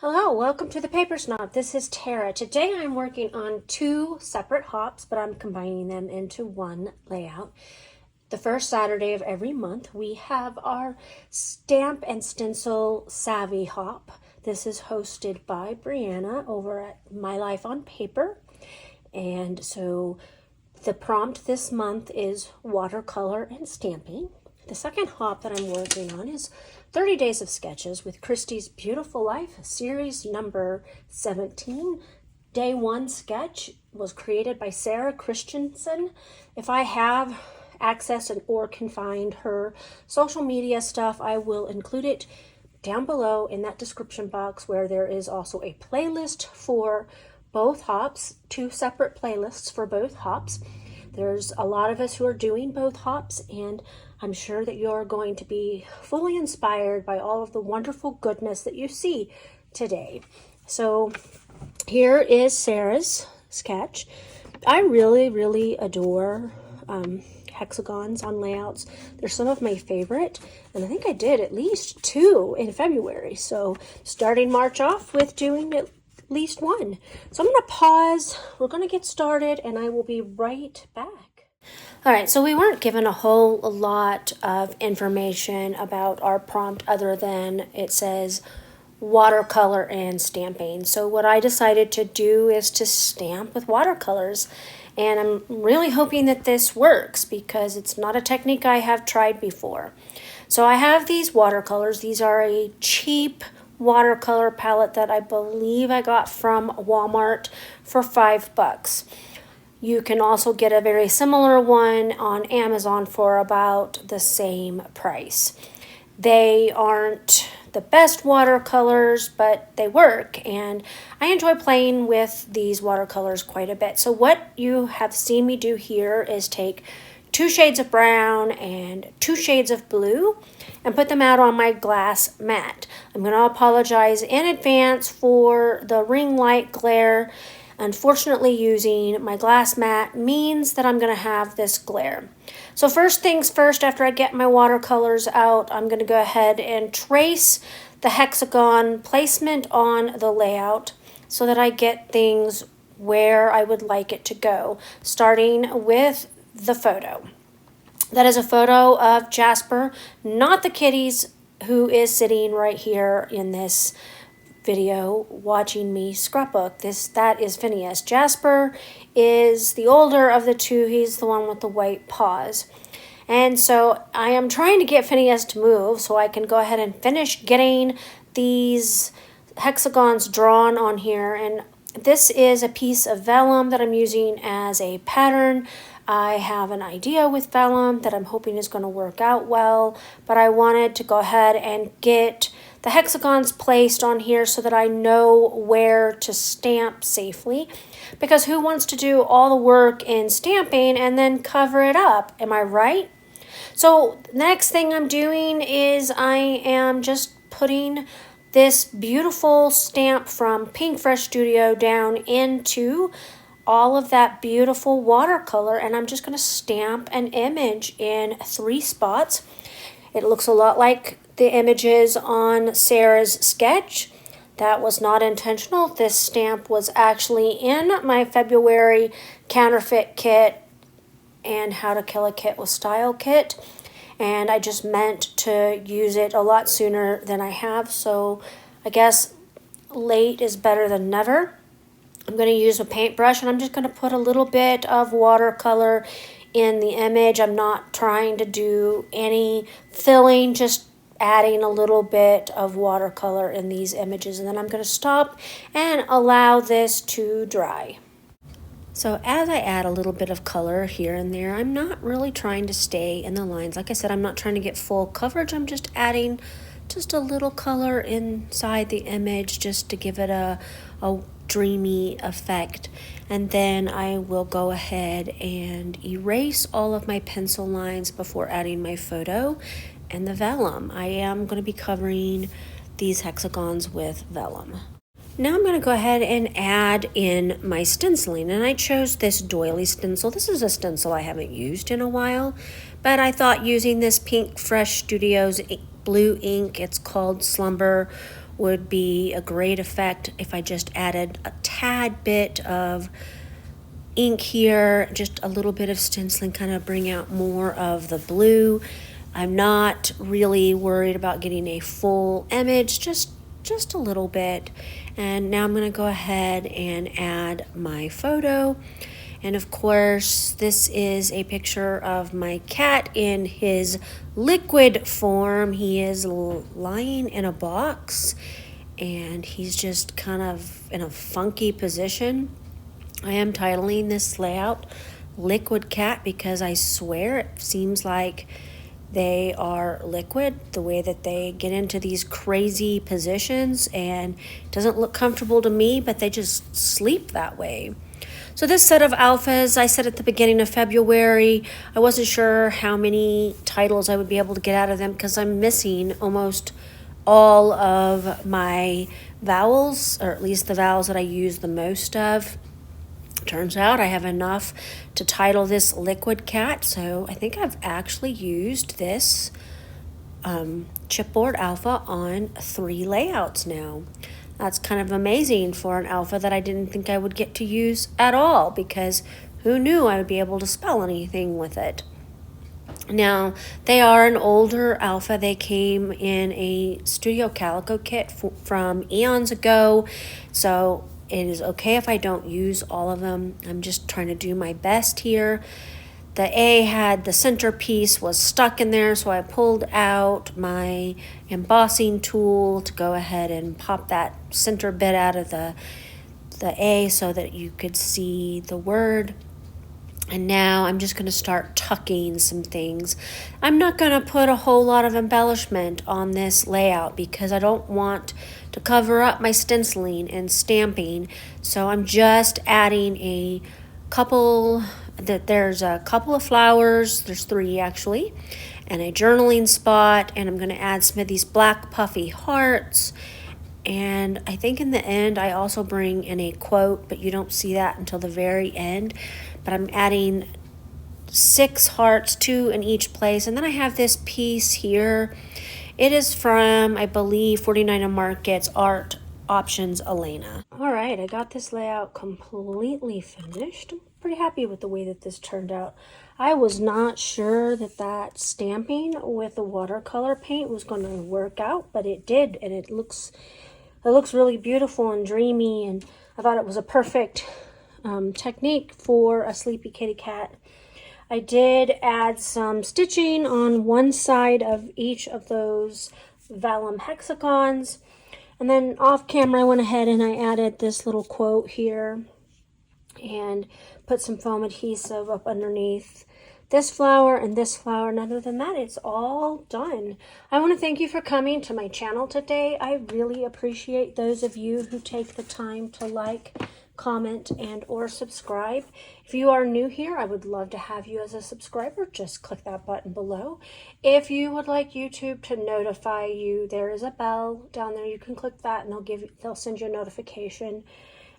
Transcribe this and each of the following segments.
Hello, welcome to the Paper Snob. This is Tara. Today I'm working on two separate hops, but I'm combining them into one layout. The first Saturday of every month, we have our Stamp and Stencil Savvy Hop. This is hosted by Brianna over at My Life on Paper. And so the prompt this month is watercolor and stamping. The second hop that I'm working on is 30 Days of Sketches with Christy's Beautiful Life, series number 17. Day 1 sketch was created by Sarah Christensen. If I have access or can find her social media stuff, I will include it down below in that description box, where there is also a playlist for both hops, two separate playlists for both hops. There's a lot of us who are doing both hops, and I'm sure that you're going to be fully inspired by all of the wonderful goodness that you see today. So here is Sarah's sketch. I really adore hexagons on layouts. They're some of my favorite, and I think I did at least 2 in February. So starting March off with doing at least 1. So I'm going to pause. We're going to get started, and I will be right back. All right, so we weren't given a whole lot of information about our prompt other than it says watercolor and stamping. So what I decided to do is to stamp with watercolors. And I'm really hoping that this works because it's not a technique I have tried before. So I have these watercolors. These are a cheap watercolor palette that I believe I got from Walmart for $5. You can also get a very similar one on Amazon for about the same price. They aren't the best watercolors, but they work, and I enjoy playing with these watercolors quite a bit. So what you have seen me do here is take 2 shades of brown and 2 shades of blue and put them out on my glass mat. I'm going to apologize in advance for the ring light glare. Unfortunately, using my glass mat means that I'm going to have this glare. So first things first, after I get my watercolors out, I'm going to go ahead and trace the hexagon placement on the layout so that I get things where I would like it to go, starting with the photo. That is a photo of Jasper, not the kitties, who is sitting right here in this video watching me scrapbook. That is Phineas. Jasper is the older of the two. He's the one with the white paws. And so I am trying to get Phineas to move so I can go ahead and finish getting these hexagons drawn on here. And this is a piece of vellum that I'm using as a pattern. I have an idea with vellum that I'm hoping is going to work out well, but I wanted to go ahead and get the hexagons placed on here so that I know where to stamp safely, because who wants to do all the work in stamping and then cover it up? Am I right? So next thing I'm doing is I am just putting this beautiful stamp from Pink Fresh Studio down into all of that beautiful watercolor, and I'm just going to stamp an image in 3 spots. It looks a lot like the images on Sarah's sketch. That was not intentional. This stamp was actually in my February counterfeit kit and How to Kill a Kit with Style kit, and I just meant to use it a lot sooner than I have, so I guess late is better than never. I'm going to use a paintbrush, and I'm just going to put a little bit of watercolor in the image. I'm not trying to do any filling, just adding a little bit of watercolor in these images, and then I'm going to stop and allow this to dry. So as I add a little bit of color here and there, I'm not really trying to stay in the lines. Like I said, I'm not trying to get full coverage. I'm just adding just a little color inside the image just to give it a dreamy effect. And then I will go ahead and erase all of my pencil lines before adding my photo and the vellum. I am going to be covering these hexagons with vellum. Now I'm going to go ahead and add in my stenciling, and I chose this doily stencil. This is a stencil I haven't used in a while, but I thought using this Pink Fresh Studios blue ink, it's called Slumber would be a great effect if I just added a tad bit of ink here, just a little bit of stenciling, kind of bring out more of the blue. I'm not really worried about getting a full image, just a little bit. And now I'm going to go ahead and add my photo. And of course, this is a picture of my cat in his liquid form. He is lying in a box and he's just kind of in a funky position. I am titling this layout Liquid Cat because I swear it seems like they are liquid, the way that they get into these crazy positions, and it doesn't look comfortable to me, but they just sleep that way. So this set of alphas, I said at the beginning of February, I wasn't sure how many titles I would be able to get out of them because I'm missing almost all of my vowels, or at least the vowels that I use the most of. Turns out I have enough to title this Liquid Cat, so I think I've actually used this chipboard alpha on 3 layouts now. That's kind of amazing for an alpha that I didn't think I would get to use at all, because who knew I would be able to spell anything with it. Now, they are an older alpha. They came in a Studio Calico kit from eons ago, so it is okay if I don't use all of them. I'm just trying to do my best here. The A had the centerpiece was stuck in there, so I pulled out my embossing tool to go ahead and pop that center bit out of the A so that you could see the word. And now I'm just going to start tucking some things. I'm not going to put a whole lot of embellishment on this layout because I don't want to cover up my stenciling and stamping. So I'm just adding a couple, there's a couple of flowers, there's 3 actually, and a journaling spot, and I'm going to add some of these black puffy hearts. And I think in the end I also bring in a quote, but you don't see that until the very end. But I'm adding 6 hearts, 2 in each place. And then I have this piece here. It is from, I believe, 49 Market's Art Options Elena. All right, I got this layout completely finished. I'm pretty happy with the way that this turned out. I was not sure that that stamping with the watercolor paint was going to work out, but it did, and it looks really beautiful and dreamy, and I thought it was a perfect technique for a sleepy kitty cat. I did add some stitching on one side of each of those vellum hexagons, and then off camera I went ahead and I added this little quote here and put some foam adhesive up underneath this flower and this flower, and other than that, it's all done. I want to thank you for coming to my channel today. I really appreciate those of you who take the time to like, comment, and or subscribe. If you are new here, I would love to have you as a subscriber. Just click that button below. If you would like YouTube to notify you, there is a bell down there. You can click that and they'll send you a notification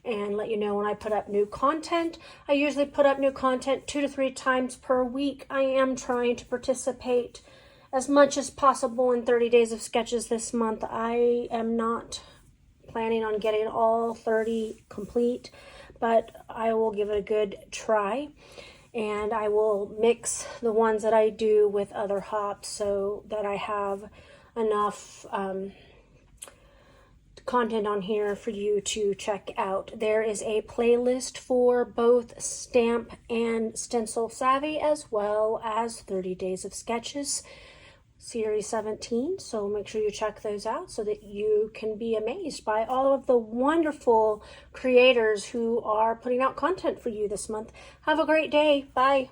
and let you know when I put up new content. I usually put up new content 2 to 3 times per week. I am trying to participate as much as possible in 30 days of sketches this month. I am not planning on getting all 30 complete, but I will give it a good try, and I will mix the ones that I do with other hops so that I have enough content on here for you to check out. There is a playlist for both Stamp and Stencil Savvy, as well as 30 Days of Sketches Series 17, so make sure you check those out so that you can be amazed by all of the wonderful creators who are putting out content for you this month. Have a great day. Bye.